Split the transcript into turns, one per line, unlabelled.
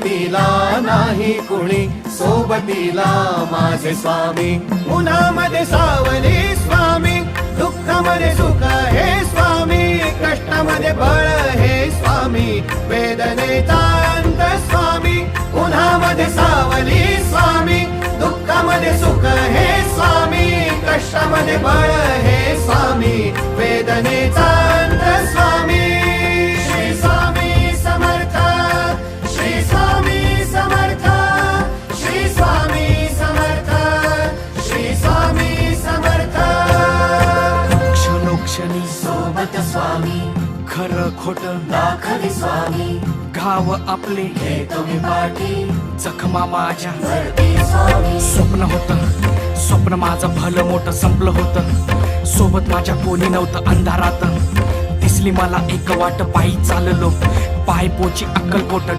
सोबतीला नाही कुणी, सोबतीला माझे स्वामी. उन्हामध्ये सावली स्वामी, दुःखामध्ये सुख हे स्वामी, कष्टामध्ये बळ हे स्वामी, वेदनेचा अंत स्वामी. उन्हामध्ये सावली स्वामी, दुःखामध्ये सुख हे स्वामी, कष्टामध्ये बळ हे स्वामी, वेदनेचा अंत स्वामी. श्री स्वामी समर्थ, श्री स्वामी समर्थ, श्री स्वामी समर्थ, श्री स्वामी समर्थ.
क्षणोक्षणी
सोबत स्वामी,
खरं खोट
दाखवी स्वामी,
घाव आपले
हे तुम्ही पाठी
जखमा माझ्या.
वरती स्वामी.
स्वप्न होतं, स्वप्न माझं भलं मोठं संपलं होतं. सोबत माझ्या कोणी नव्हतं अंधारात. दिसली मला एक वाट, पायी चाललो पाय पोची अक्कलकोट